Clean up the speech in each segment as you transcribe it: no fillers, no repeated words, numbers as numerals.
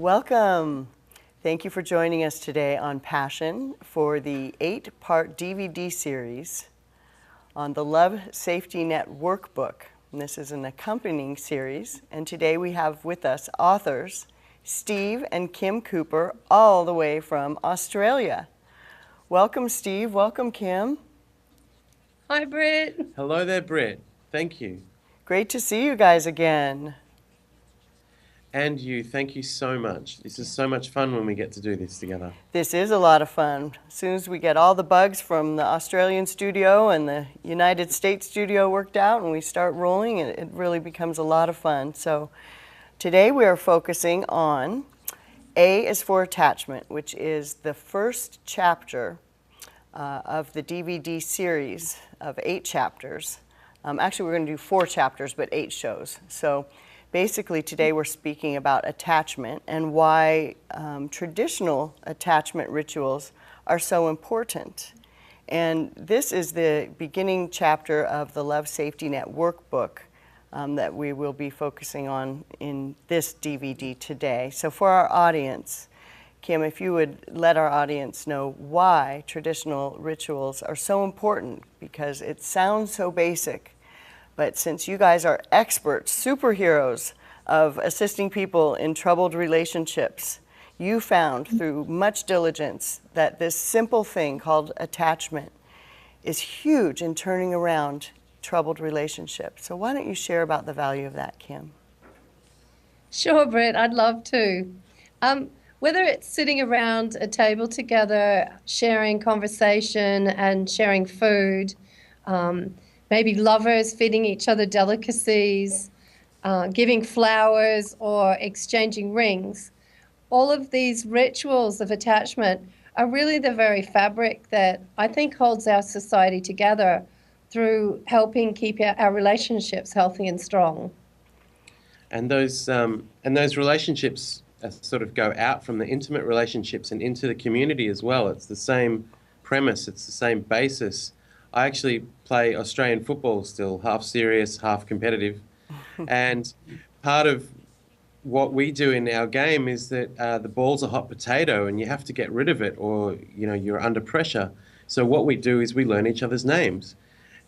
Welcome. Thank you for joining us today on Passion for the 8-part DVD series on the Love Safety Net Workbook. And this is an accompanying series, and today we have with us authors Steve and Kim Cooper, all the way from Australia. Welcome, Steve. Welcome, Kim. Hi, Britt. Hello there, Britt. Thank you. Great to see you guys again. And you, thank you so much. This is so much fun when we get to do this together. This is a lot of fun. As soon as we get all the bugs from the Australian studio and the United States studio worked out and we start rolling, it really becomes a lot of fun. So today we are focusing on A is for Attachment, which is the first chapter of the DVD series of 8 chapters. Actually, we're going to do 4 chapters, but 8 shows. So basically, today we're speaking about attachment and why traditional attachment rituals are so important. And this is the beginning chapter of the Love Safety Net Workbook that we will be focusing on in this DVD today. So for our audience, Kim, if you would let our audience know why traditional rituals are so important, because it sounds so basic. But since you guys are experts, superheroes of assisting people in troubled relationships, you found through much diligence that this simple thing called attachment is huge in turning around troubled relationships. So why don't you share about the value of that, Kim? Sure, Britt, I'd love to. Whether it's sitting around a table together, sharing conversation and sharing food, maybe lovers feeding each other delicacies, giving flowers or exchanging rings. All of these rituals of attachment are really the very fabric that I think holds our society together through helping keep our relationships healthy and strong. And those relationships sort of go out from the intimate relationships and into the community as well. It's the same premise, it's the same basis. I actually play Australian football still, half serious, half competitive. And part of what we do in our game is that the ball's a hot potato and you have to get rid of it or you're under pressure. So what we do is we learn each other's names.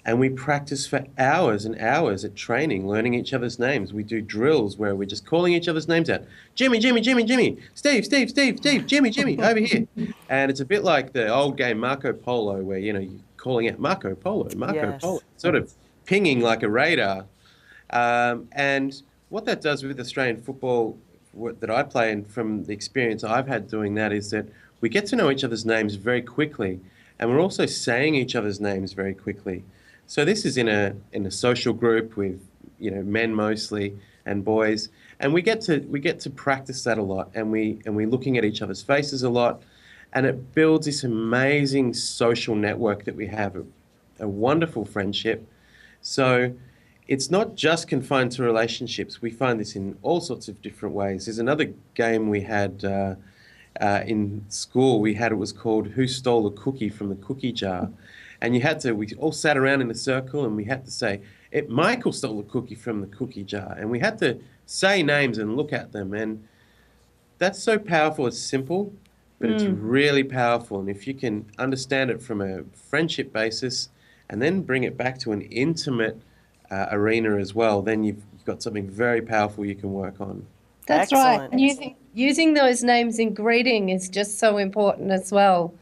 And we practice for hours and hours at training, learning each other's names. We do drills where we're just calling each other's names out. Jimmy, Jimmy, Jimmy, Jimmy. Steve, Steve, Steve, Steve. Jimmy, Jimmy, over here. And it's a bit like the old game Marco Polo where, you're calling out Marco Polo, Marco Polo. Sort of pinging like a radar. And what that does with Australian football that I play, and from the experience I've had doing that, is that we get to know each other's names very quickly. And we're also saying each other's names very quickly. So this is in a social group with men mostly and boys, and we get to practice that a lot, and we're looking at each other's faces a lot, and it builds this amazing social network that we have, a wonderful friendship. So it's not just confined to relationships. We find this in all sorts of different ways. There's another game we had in school. It was called Who Stole the Cookie from the Cookie Jar. And we all sat around in a circle and we had to say, Michael stole the cookie from the cookie jar. And we had to say names and look at them. And that's so powerful. It's simple, but it's really powerful. And if you can understand it from a friendship basis and then bring it back to an intimate arena as well, then you've got something very powerful you can work on. That's Excellent. right. Using those names in greeting is just so important as well.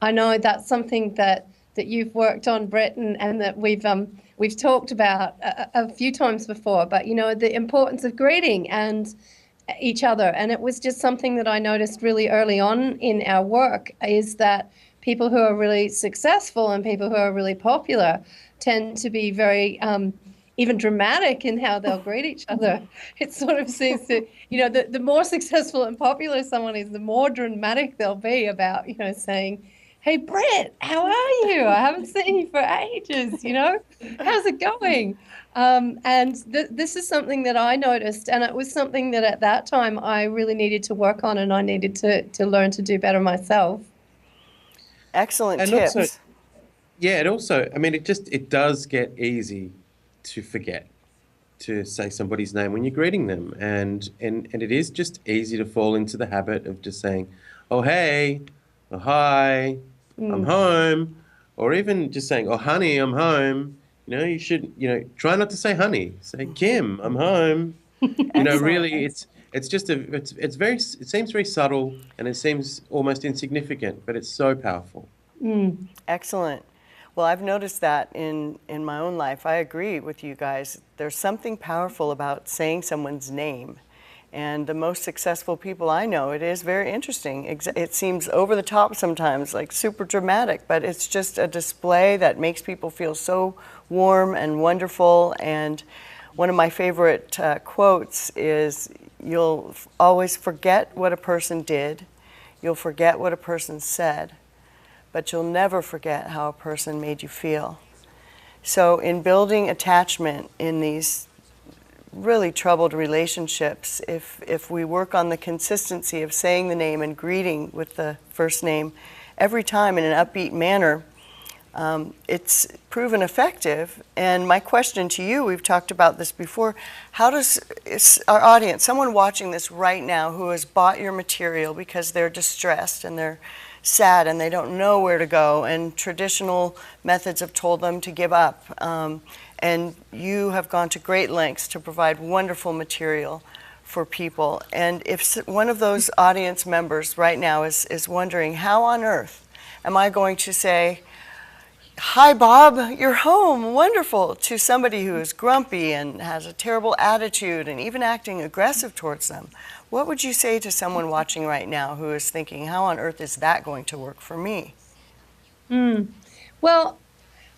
I know that's something that you've worked on, Britt, and that we've talked about a few times before, but the importance of greeting and each other. And it was just something that I noticed really early on in our work, is that people who are really successful and people who are really popular tend to be very even dramatic in how they'll greet each other. It sort of seems to, the more successful and popular someone is, the more dramatic they'll be about, saying, "Hey, Britt, how are you? I haven't seen you for ages, How's it going?" And this is something that I noticed, and it was something that at that time I really needed to work on, and I needed to learn to do better myself. Excellent And tips. it does get easy to forget. to say somebody's name when you're greeting them. And it is just easy to fall into the habit of just saying, oh, hey, oh, hi, I'm home, or even just saying, oh, honey, I'm home. You should, try not to say honey. Say, Kim, I'm home. Excellent. Really, it seems very subtle and it seems almost insignificant, but it's so powerful. Excellent. Well, I've noticed that in my own life. I agree with you guys. There's something powerful about saying someone's name. And the most successful people I know, it is very interesting. It seems over the top sometimes, like super dramatic, but it's just a display that makes people feel so warm and wonderful. And one of my favorite quotes is, you'll always forget what a person did, you'll forget what a person said, but you'll never forget how a person made you feel. So in building attachment in these really troubled relationships, if we work on the consistency of saying the name and greeting with the first name every time in an upbeat manner, it's proven effective. And my question to you, we've talked about this before, how does our audience, someone watching this right now who has bought your material because they're distressed and they're sad and they don't know where to go and traditional methods have told them to give up, and you have gone to great lengths to provide wonderful material for people. And if one of those audience members right now is wondering, how on earth am I going to say, hi, Bob, you're home, wonderful, to somebody who is grumpy and has a terrible attitude and even acting aggressive towards them? What would you say to someone watching right now who is thinking, how on earth is that going to work for me? Well,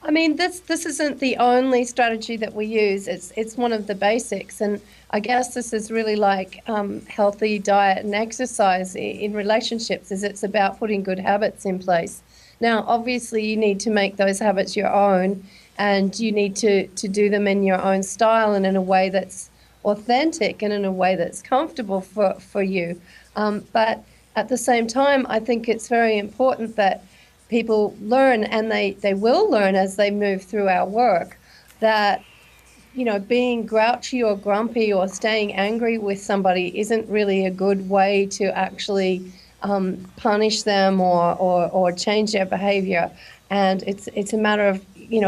I mean, this isn't the only strategy that we use. It's one of the basics, and I guess this is really like healthy diet and exercise in relationships. It's about putting good habits in place. Now, obviously, you need to make those habits your own, and you need to do them in your own style and in a way that's authentic and in a way that's comfortable for you. But at the same time, I think it's very important that people learn, and they will learn as they move through our work, that being grouchy or grumpy or staying angry with somebody isn't really a good way to actually punish them or change their behavior. And it's a matter of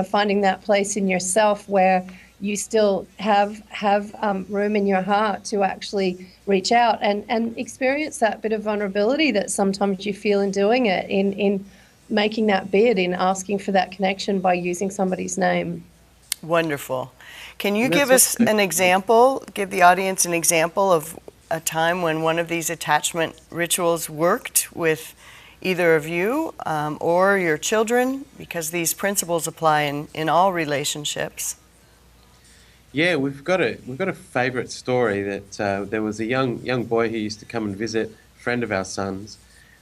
finding that place in yourself where you still have room in your heart to actually reach out and experience that bit of vulnerability that sometimes you feel in doing it, in making that bid, in asking for that connection by using somebody's name. Wonderful. Can you give us an example, give the audience an example of a time when one of these attachment rituals worked with either of you or your children? Because these principles apply in all relationships. Yeah, we've got a favourite story that there was a young boy who used to come and visit, a friend of our son's,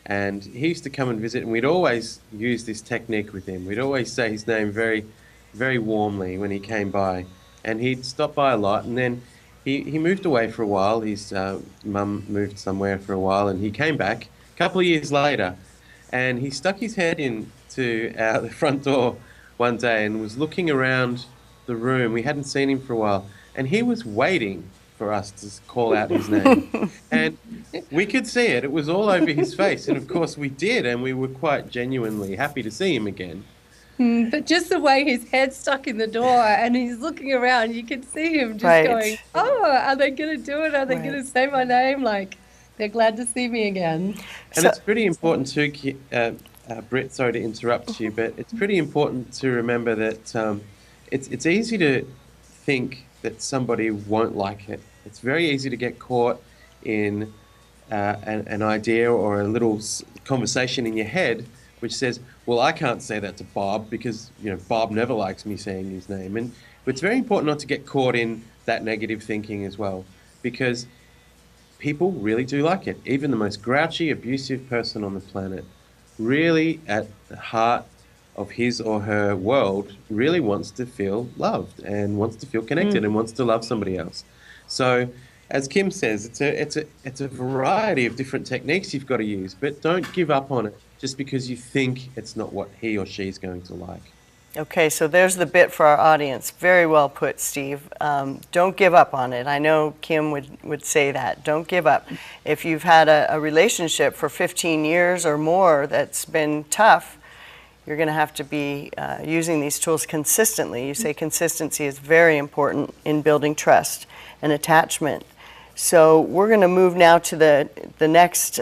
and he used to come and visit, and we'd always use this technique with him. We'd always say his name very, very warmly when he came by, and he'd stop by a lot, and then he moved away for a while. His mum moved somewhere for a while, and he came back a couple of years later, and he stuck his head into the front door one day and was looking around the room. We hadn't seen him for a while, and he was waiting for us to call out his name. And we could see it. It was all over his face, and of course we did, and we were quite genuinely happy to see him again. But just the way his head's stuck in the door and he's looking around, you can see him just going, oh, are they going to do it? Are they going to say my name? Like, they're glad to see me again. And it's pretty important too, Britt, sorry to interrupt you, but it's pretty important to remember that it's easy to think that somebody won't like it. It's very easy to get caught in an idea or a little conversation in your head which says, well, I can't say that to Bob because Bob never likes me saying his name. And it's very important not to get caught in that negative thinking as well, because people really do like it. Even the most grouchy, abusive person on the planet really, at the heart of his or her world, really wants to feel loved and wants to feel connected and wants to love somebody else. So, as Kim says, it's a variety of different techniques you've got to use, but don't give up on it just because you think it's not what he or she's going to like. Okay, so there's the bit for our audience. Very well put, Steve. Don't give up on it. I know Kim would say that. Don't give up. If you've had a relationship for 15 years or more that's been tough, you're going to have to be using these tools consistently. You say consistency is very important in building trust and attachment. So we're going to move now to the next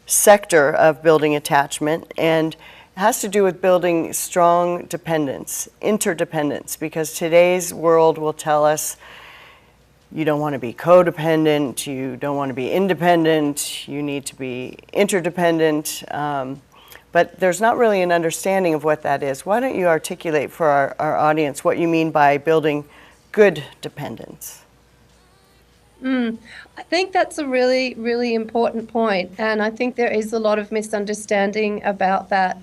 sector of building attachment, and it has to do with building strong dependence, interdependence, because today's world will tell us you don't want to be codependent, you don't want to be independent, you need to be interdependent, but there's not really an understanding of what that is. Why don't you articulate for our audience what you mean by building good dependence? I think that's a really, really important point, and I think there is a lot of misunderstanding about that.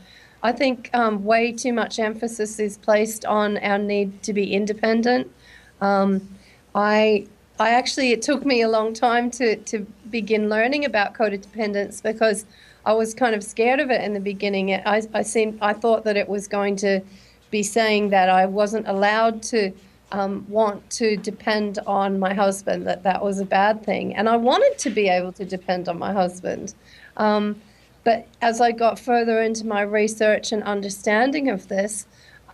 I think way too much emphasis is placed on our need to be independent. I actually, it took me a long time to begin learning about codependence because I was kind of scared of it in the beginning. I thought that it was going to be saying that I wasn't allowed to want to depend on my husband, that was a bad thing. And I wanted to be able to depend on my husband. But as I got further into my research and understanding of this,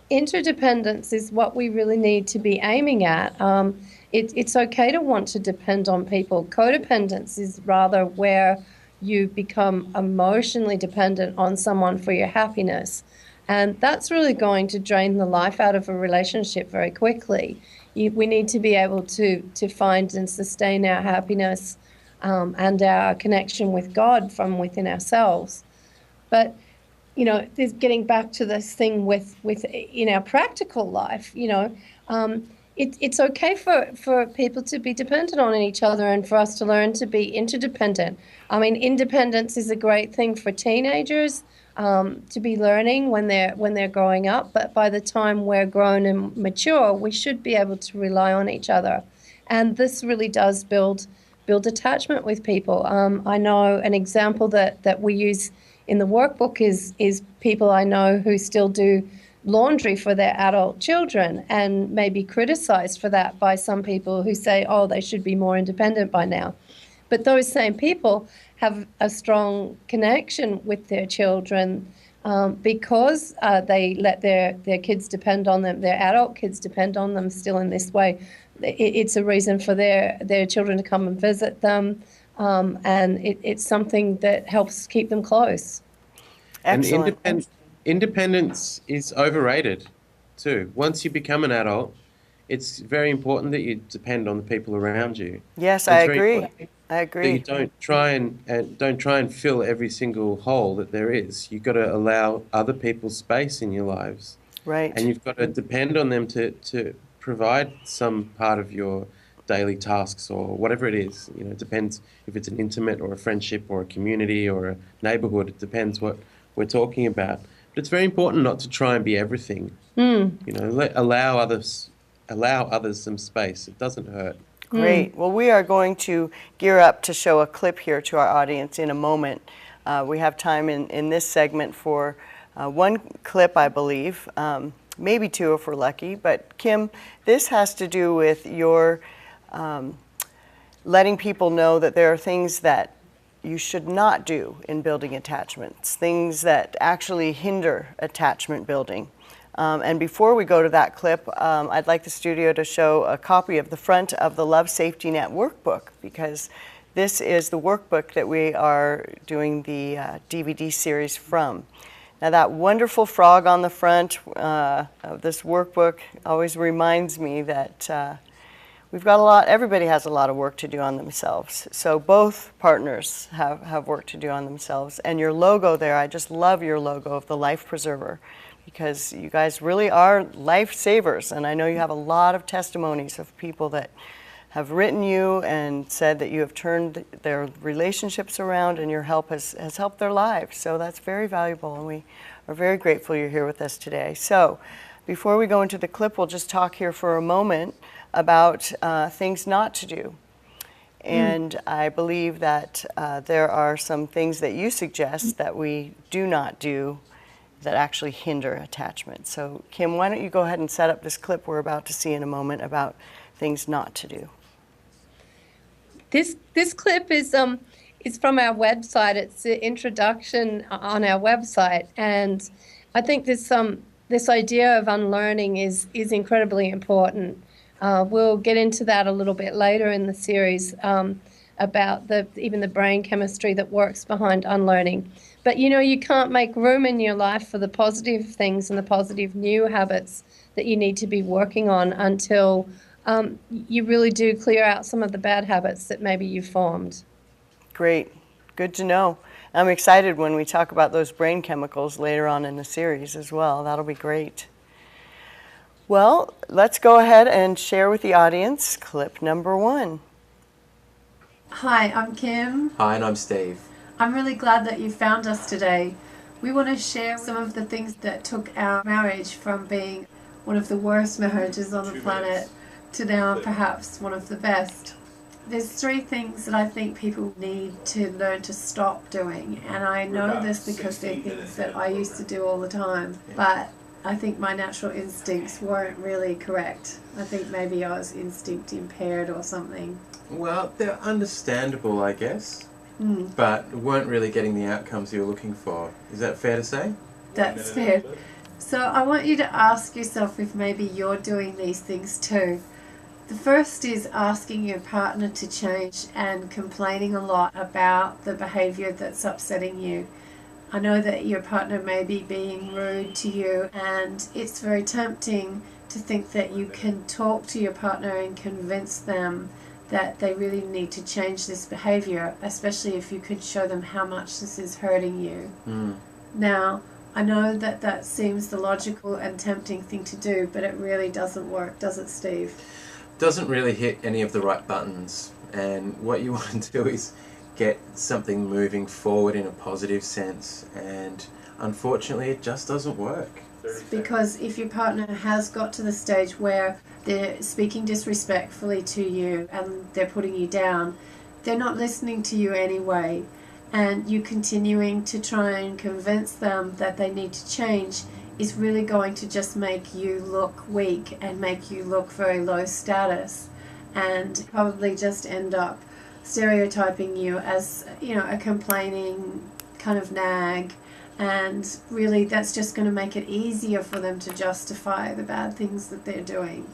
interdependence is what we really need to be aiming at. It's okay to want to depend on people. Codependence is rather where you become emotionally dependent on someone for your happiness. And that's really going to drain the life out of a relationship very quickly. We need to be able to find and sustain our happiness and our connection with God from within ourselves. But, you know, getting back to this thing with in our practical life, you know, it's okay for people to be dependent on each other and for us to learn to be interdependent. I mean, independence is a great thing for teenagers to be learning when they're growing up, but by the time we're grown and mature, we should be able to rely on each other. And this really does build attachment with people. I know an example that we use in the workbook is people I know who still do laundry for their adult children and may be criticized for that by some people who say, oh, they should be more independent by now. But those same people have a strong connection with their children because they let their kids depend on them, their adult kids depend on them still in this way. It's a reason for their children to come and visit them, and it's something that helps keep them close. Excellent. And independence is overrated too. Once you become an adult, it's very important that you depend on the people around you. Yes, I agree. I agree. That you don't try and fill every single hole that there is. You've got to allow other people space in your lives. Right. And you've got to depend on them to provide some part of your daily tasks or whatever it is. You know, it depends if it's an intimate or a friendship or a community or a neighborhood. It depends what we're talking about. But it's very important not to try and be everything. You know, allow others some space. It doesn't hurt. Great. Well, we are going to gear up to show a clip here to our audience in a moment. We have time in this segment for one clip, I believe, maybe two if we're lucky. But Kim, this has to do with your letting people know that there are things that you should not do in building attachments, things that actually hinder attachment building. And before we go to that clip, I'd like the studio to show a copy of the front of the Love Safety Net workbook, because this is the workbook that we are doing the DVD series from. Now, that wonderful frog on the front of this workbook always reminds me that we've got everybody has a lot of work to do on themselves. So both partners have work to do on themselves. And your logo there, I just love your logo of the Life Preserver, because you guys really are lifesavers. And I know you have a lot of testimonies of people that have written you and said that you have turned their relationships around and your help has helped their lives. So that's very valuable, and we are very grateful you're here with us today. So before we go into the clip, we'll just talk here for a moment about things not to do. And I believe that there are some things that you suggest that we do not do that actually hinder attachment. So Kim, why don't you go ahead and set up this clip we're about to see in a moment about things not to do. This clip is from our website. It's the introduction on our website, and I think this idea of unlearning is incredibly important. We'll get into that a little bit later in the series about even the brain chemistry that works behind unlearning. But you can't make room in your life for the positive things and the positive new habits that you need to be working on until you really do clear out some of the bad habits that maybe you've formed. Great. Good to know. I'm excited when we talk about those brain chemicals later on in the series as well. That'll be great. Well, let's go ahead and share with the audience clip number 1. Hi, I'm Kim. Hi, and I'm Steve. I'm really glad that you found us today. We want to share some of the things that took our marriage from being one of the worst marriages on the planet to now perhaps one of the best. There's 3 things that I think people need to learn to stop doing, and I know this because they're things that I used to do all the time, but I think my natural instincts weren't really correct. I think maybe I was instinct impaired or something. Well, they're understandable, I guess, but weren't really getting the outcomes you were looking for. Is that fair to say? That's fair. So I want you to ask yourself if maybe you're doing these things too. The first is asking your partner to change and complaining a lot about the behavior that's upsetting you. I know that your partner may be being rude to you, and it's very tempting to think that you can talk to your partner and convince them that they really need to change this behavior, especially if you could show them how much this is hurting you. Now, I know that that seems the logical and tempting thing to do, but it really doesn't work, does it, Steve? Doesn't really hit any of the right buttons, and what you want to do is get something moving forward in a positive sense, and unfortunately it just doesn't work. Because if your partner has got to the stage where they're speaking disrespectfully to you and they're putting you down, they're not listening to you anyway, and you continuing to try and convince them that they need to change is really going to just make you look weak and make you look very low status, and probably just end up stereotyping you as, a complaining kind of nag, and really that's just going to make it easier for them to justify the bad things that they're doing.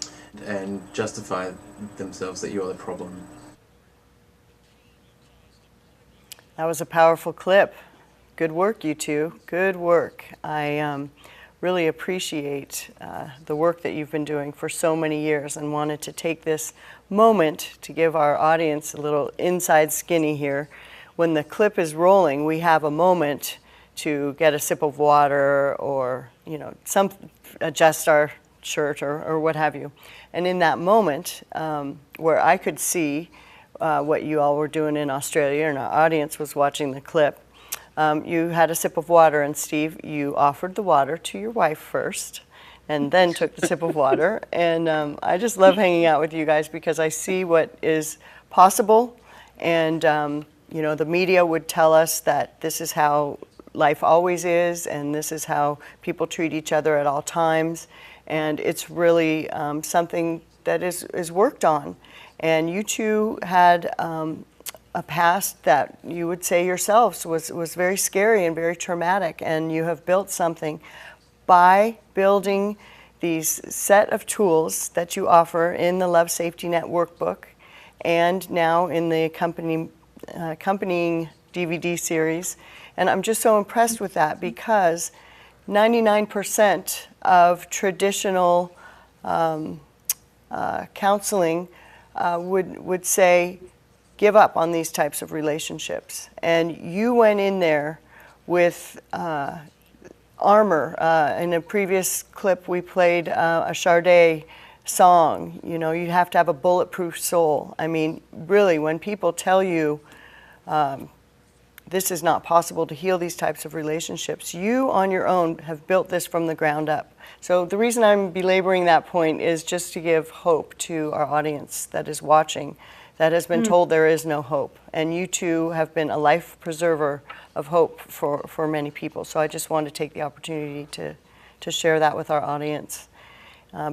And justify themselves that you're the problem. That was a powerful clip. Good work, you two. Good work. I really appreciate the work that you've been doing for so many years, and wanted to take this moment to give our audience a little inside skinny here. When the clip is rolling, we have a moment to get a sip of water or, adjust our shirt or what have you. And in that moment, where I could see what you all were doing in Australia, and our audience was watching the clip, you had a sip of water, and Steve, you offered the water to your wife first, and then took the sip of water. And I just love hanging out with you guys because I see what is possible. And, the media would tell us that this is how life always is, and this is how people treat each other at all times. And it's really something that is worked on. And you two had a past that you would say yourselves was very scary and very traumatic, and you have built something by building these set of tools that you offer in the Love Safety Net workbook, and now in the accompanying DVD series. And I'm just so impressed with that, because 99% of traditional counseling would say, give up on these types of relationships. And you went in there with armor. In a previous clip, we played a Sade song. You have to have a bulletproof soul. I mean, really, when people tell you this is not possible to heal these types of relationships, you on your own have built this from the ground up. So the reason I'm belaboring that point is just to give hope to our audience that is watching, that has been told there is no hope. And you two have been a life preserver of hope for many people. So I just wanted to take the opportunity to share that with our audience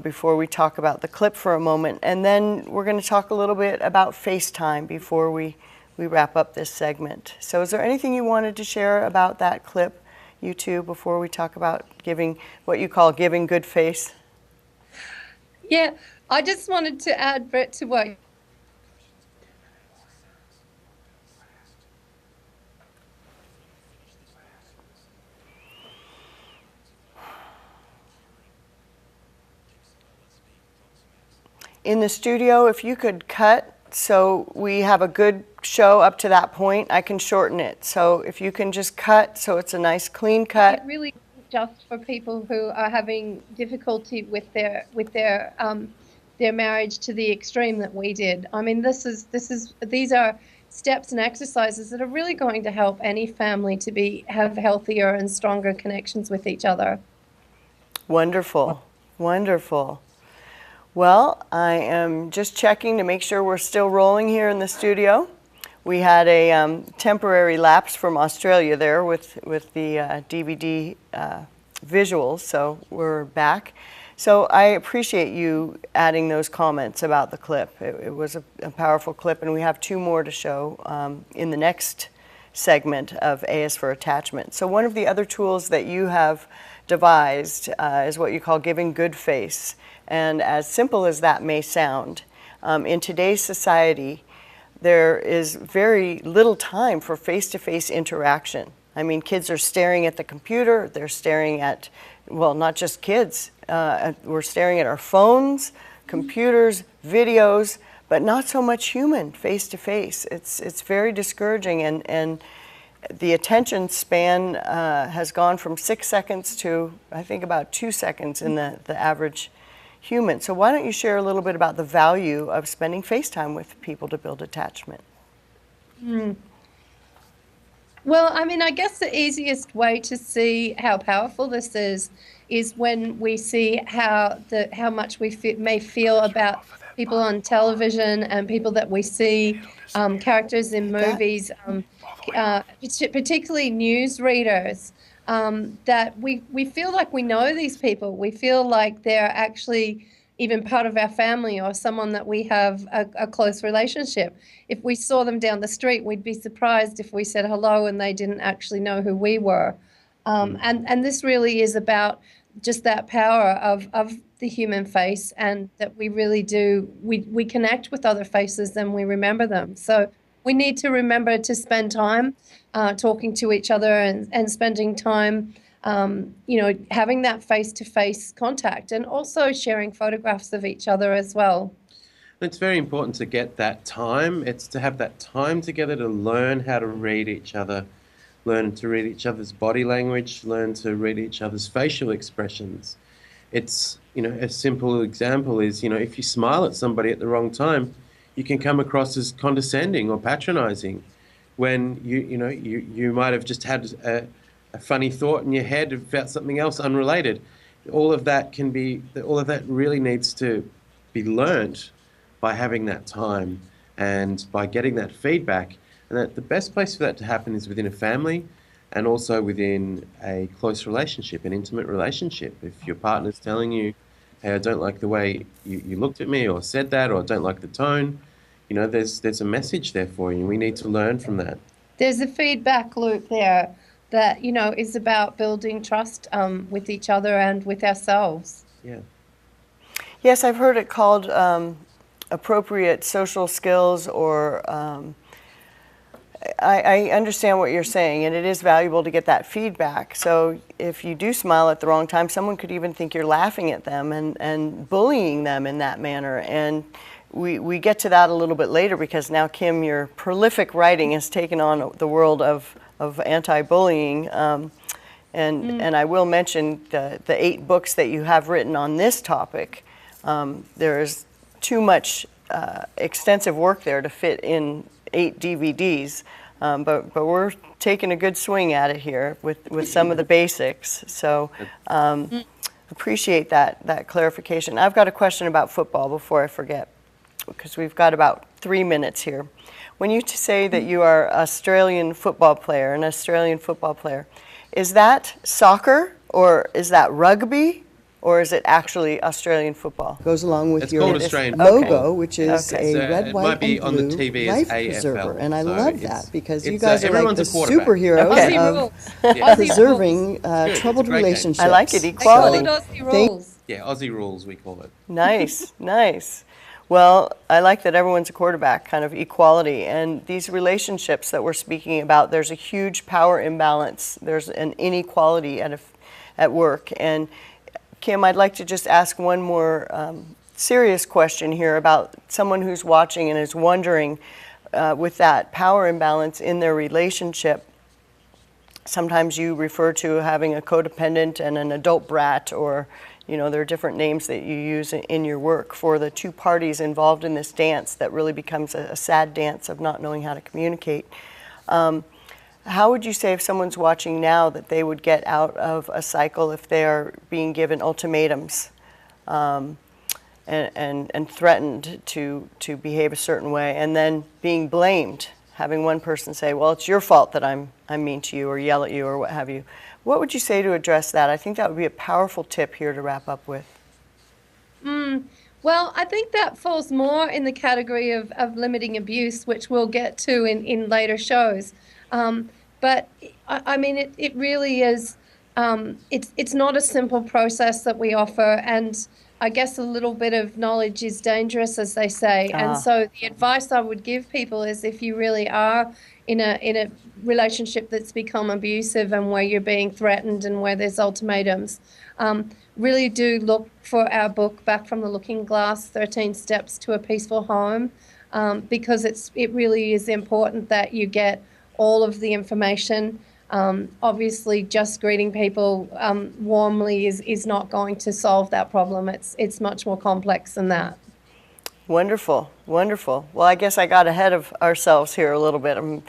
before we talk about the clip for a moment. And then we're going to talk a little bit about FaceTime before we wrap up this segment. So is there anything you wanted to share about that clip, you two, before we talk about giving, what you call giving good face? Yeah, I just wanted to add, Britt, to what in the studio, if you could cut so we have a good show up to that point, I can shorten it. So if you can just cut so it's a nice clean cut. it really just for people who are having difficulty with their marriage to the extreme that we did. I mean, these are steps and exercises that are really going to help any family to have healthier and stronger connections with each other. Wonderful, wonderful. Well, I am just checking to make sure we're still rolling here in the studio. We had a temporary lapse from Australia there with the DVD visuals, so we're back. So I appreciate you adding those comments about the clip. It was a powerful clip, and we have two more to show in the next segment of A is for Attachment. So one of the other tools that you have devised is what you call giving good face. And as simple as that may sound, in today's society, there is very little time for face-to-face interaction. I mean, kids are staring at the computer, they're staring at, well, not just kids, we're staring at our phones, computers, videos, but not so much human face-to-face. It's very discouraging, and the attention span has gone from 6 seconds to, I think, about 2 seconds in the average human. So why don't you share a little bit about the value of spending FaceTime with people to build attachment? Well, I mean, I guess the easiest way to see how powerful this is when we see how much we may feel about people on television and people that we see, characters in movies, particularly news readers. That we feel like we know these people. We feel like they're actually even part of our family or someone that we have a close relationship. If we saw them down the street, we'd be surprised if we said hello and they didn't actually know who we were. And this really is about just that power of the human face, and that we really do, we connect with other faces and we remember them. So we need to remember to spend time talking to each other and spending time, having that face-to-face contact, and also sharing photographs of each other as well. It's very important to get that time. It's to have that time together to learn how to read each other, learn to read each other's body language, learn to read each other's facial expressions. It's, a simple example is, if you smile at somebody at the wrong time, you can come across as condescending or patronizing, when you might have just had a funny thought in your head about something else unrelated. All of that really needs to be learnt by having that time and by getting that feedback. And that the best place for that to happen is within a family, and also within a close relationship, an intimate relationship. If your partner's telling you, hey, I don't like the way you looked at me or said that, or I don't like the tone, there's a message there for you, and we need to learn from that. There's a feedback loop there that, is about building trust with each other and with ourselves. Yeah. Yes, I've heard it called appropriate social skills, or I understand what you're saying, and it is valuable to get that feedback. So if you do smile at the wrong time, someone could even think you're laughing at them and bullying them in that manner. And we get to that a little bit later, because now, Kim, your prolific writing has taken on the world of anti-bullying. And I will mention the 8 books that you have written on this topic. There is too much extensive work there to fit in 8 DVDs, but we're taking a good swing at it here with some of the basics. So appreciate that clarification. I've got a question about football before I forget. because we've got about 3 minutes here. When you say that you are an Australian football player, is that soccer, or is that rugby, or is it actually Australian football? Goes along with It's your called Australian logo, football. which is Okay. a red, It white, might be and on the blue TV as life AFL, preserver, and I so love it's- that because you it's, guys are like everyone's the a quarterback. superhero Okay. Aussie of rules. Yeah. Aussie preserving It's troubled a great game. relationships. I like it, Rules. They call equality. it Aussie rules. Yeah, Aussie rules, we call it. Nice, nice. Well, I like that everyone's a quarterback, kind of equality. And these relationships that we're speaking about, there's a huge power imbalance. There's an inequality at work. And Kim, I'd like to just ask one more serious question here about someone who's watching and is wondering with that power imbalance in their relationship. Sometimes you refer to having a codependent and an adult brat, or there are different names that you use in your work for the two parties involved in this dance that really becomes a sad dance of not knowing how to communicate. How would you say, if someone's watching now, that they would get out of a cycle if they are being given ultimatums and threatened to behave a certain way, and then being blamed, having one person say, well, it's your fault that I'm mean to you or yell at you or what have you? What would you say to address that? I think that would be a powerful tip here to wrap up with. Well, I think that falls more in the category of limiting abuse, which we'll get to in later shows. But I mean, it really is, it's not a simple process that we offer. And I guess a little bit of knowledge is dangerous, as they say. And so the advice I would give people is, if you really are in a relationship that's become abusive and where you're being threatened and where there's ultimatums, really do look for our book, Back from the Looking Glass, 13 Steps to a Peaceful Home, because it really is important that you get all of the information. Obviously, just greeting people warmly is not going to solve that problem. It's much more complex than that. Wonderful, wonderful. Well, I guess I got ahead of ourselves here a little bit. I'm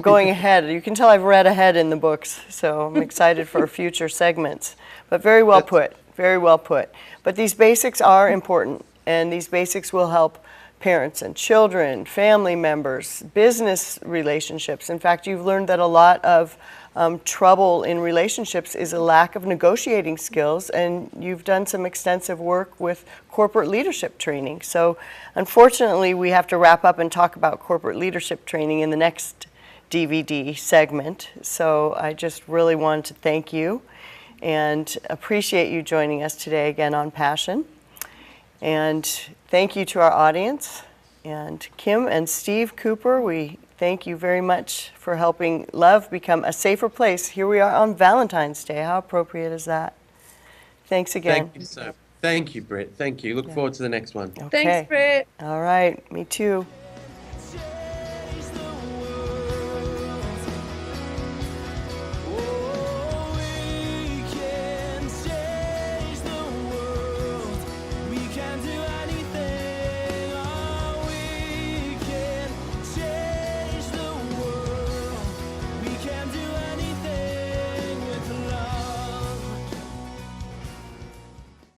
going ahead. You can tell I've read ahead in the books, so I'm excited for future segments. But very well put, very well put. But these basics are important, and these basics will help parents and children, family members, business relationships. In fact, you've learned that a lot of trouble in relationships is a lack of negotiating skills, and you've done some extensive work with corporate leadership training. So unfortunately, we have to wrap up and talk about corporate leadership training in the next DVD segment. So I just really wanted to thank you and appreciate you joining us today again on Passion. And thank you to our audience. And Kim and Steve Cooper, we thank you very much for helping love become a safer place. Here we are on Valentine's Day. How appropriate is that? Thanks again. Thank you, Britt. Thank you. Look forward to the next one. Okay. Thanks, Britt. All right. Me too.